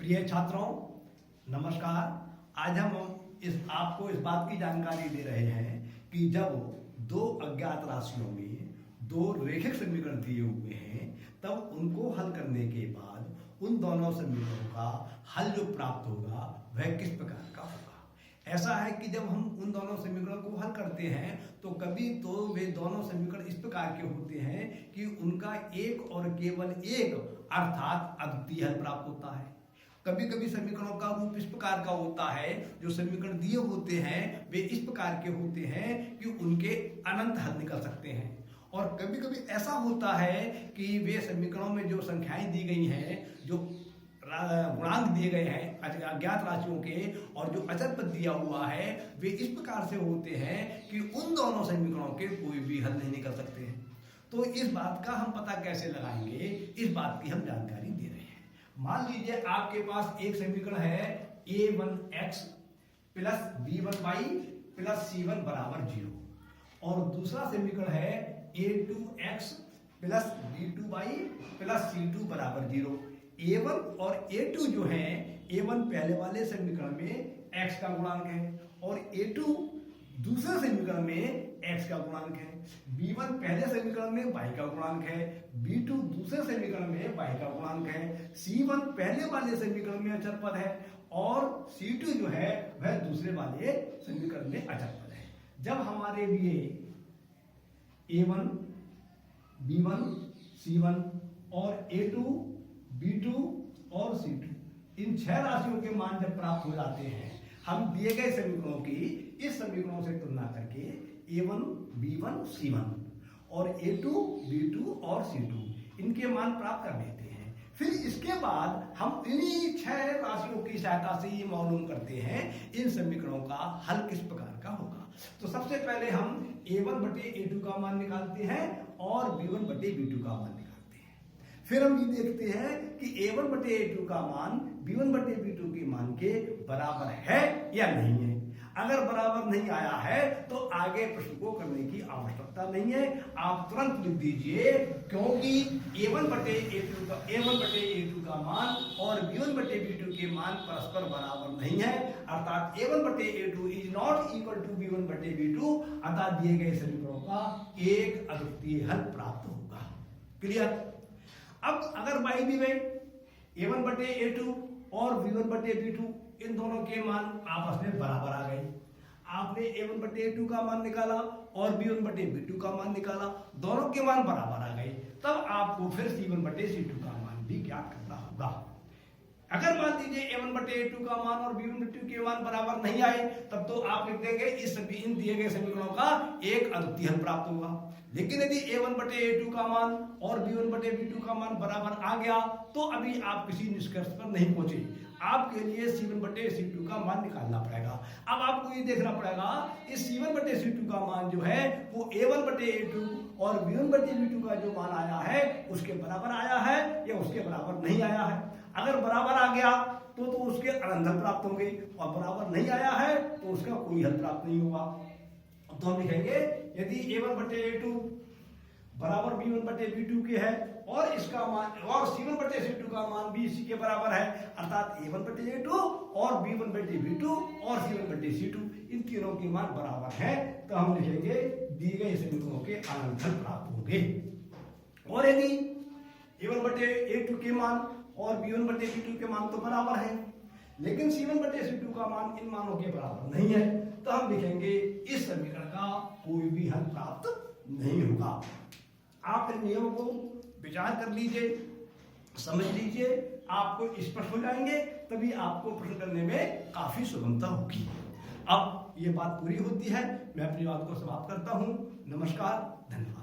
प्रिय छात्रों, नमस्कार। आज हम आपको इस बात की जानकारी दे रहे हैं कि जब दो अज्ञात राशियों में दो रैखिक समीकरण दिए हुए हैं तब उनको हल करने के बाद उन दोनों समीकरणों का हल जो प्राप्त होगा वह किस प्रकार का होगा। ऐसा है कि जब हम उन दोनों समीकरणों को हल करते हैं तो कभी तो वे दोनों समीकरण इस प्रकार के होते हैं कि उनका एक और केवल एक अर्थात अद्वितीय हल प्राप्त होता है। कभी कभी समीकरणों का रूप इस प्रकार का होता है, जो समीकरण दिए होते हैं वे इस प्रकार के होते हैं कि उनके अनंत हल निकल सकते हैं। और कभी कभी ऐसा होता है कि वे समीकरणों में जो संख्याएं दी गई हैं, जो गुणांक दिए गए हैं अज्ञात राशियों के और जो अचर पद दिया हुआ है, वे इस प्रकार से होते हैं कि उन दोनों समीकरणों के कोई भी हल नहीं निकल सकते हैं। तो इस बात का हम पता कैसे लगाएंगे, इस बात की हम जानकारी दे रहे हैं। मान लीजिए आपके पास एक समीकरण है a1x plus b1y plus c1 बराबर 0 और दूसरा समीकरण है a2x plus b2y plus c2 बराबर 0। a1 और a2 जो है, a1 पहले वाले समीकरण में x का गुणांक है और a2 दूसरे समीकरण में x का गुणांक है। b1 पहले समीकरण में y का गुणांक है, b2 दूसरे समीकरण में y का गुणांक है, c1 पहले वाले समीकरण में अचर पद है और c2 जो है वह दूसरे वाले समीकरण में अचर पद है। जब हमारे लिए a1, b1, c1 और a2, b2 और c2 इन 6 राशियों के मान जब प्राप्त हो जाते हैं, हम दिए गए समीकरणों की इस समीकरणों से तुलना करके a1, b1, c1 और a2, b2 और c2 इनके मान प्राप्त कर लेते हैं। फिर इसके बाद हम इन्हीं 6 राशियों की सहायता से ये मालूम करते हैं इन समीकरणों का हल किस प्रकार का होगा। तो सबसे पहले हम a1 बटे a2 का मान निकालते हैं और b1 बटे b2 का मान निकालते हैं। फिर हम ये देखते हैं कि a1 बटे a2 का मान b1 बटे b2 के मान के बराबर है या नहीं है। अगर बराबर नहीं आया है तो आगे प्रश्न को करने की आवश्यकता नहीं है, आप तुरंत लिख दीजिए, क्योंकि a1 बटे a2 का मान और b1 बटे b2 के मान परस्पर बराबर नहीं है, अर्थात a1 बटे a2 is not equal to b1 बटे b2, अर्थात दिए गए समीकरणों का एक अद्वितीय हल प्राप्त होगा। क्लियर। अब अगर बाई दी गई a1 बटे a2 और b1 बटे b2 इन दोनों के मान आपस में बराबर आ गए, आपने a1 बटे a2 का मान निकाला और b1 बटे b2 का मान निकाला, दोनों के मान बराबर आ गए, तब आपको फिर c1 बटे c2 का मान भी ज्ञात करना होगा। अगर मान लीजिए a1 बटे a2 का मान और b1 बटे b2 के मान बराबर नहीं आए, तब तो आप लिख देंगे इन दिए गए समीकरणों का एक अद्वितीय हल प्राप्त होगा। लेकिन यदि a1 बटे a2 का मान और b1 बटे b2 का मान बराबर आ गया तो अभी आप किसी निष्कर्ष पर नहीं पहुंचे, आपके लिए c1 बटे c2 का मान निकालना पड़ेगा। अब आपको ये देखना पड़ेगा इस c1 बटे c2 का मान जो है वो a1 बटे a2 और b1 बटे b2 का जो मान आया है उसके बराबर आया है या उसके बराबर नहीं आया है। अगर बराबर आ गया तो उसके अनंत हल प्राप्त होंगे और बराबर नहीं आया है तो उसका कोई हल प्राप्त नहीं होगा। तो हम लिखेंगे यदि a1 बटे a2 बराबर b1 बटे b2 के है और इसका मान और c1 बटे c2 का मान भी इसी के बराबर है, अर्थात a1 बटे a2 और b1 बटे b2 और c1 बटे c2 इन तीनों के मान बराबर हैं, तो हम लिखेंगे दिए गए समीकरणों के अनंत हल प्राप्त होंगे। और यदि a1 बटे a2 के मान और b1 बटे b2 के मान तो बराबर है, लेकिन c1 बटे c2 का मान इन मानों के बराबर नहीं है, तो हम लिखेंगे इस समीकरण का कोई भी हल प्राप्त नहीं होगा। आप इन नियमों को विचार कर लीजिए, समझ लीजिए, आपको स्पष्ट हो जाएंगे, तभी आपको प्रश्न करने में काफी सुगमता होगी। अब ये बात पूरी होती है, मैं अपनी बात को समाप्त करता हूं। नमस्कार, धन्यवाद।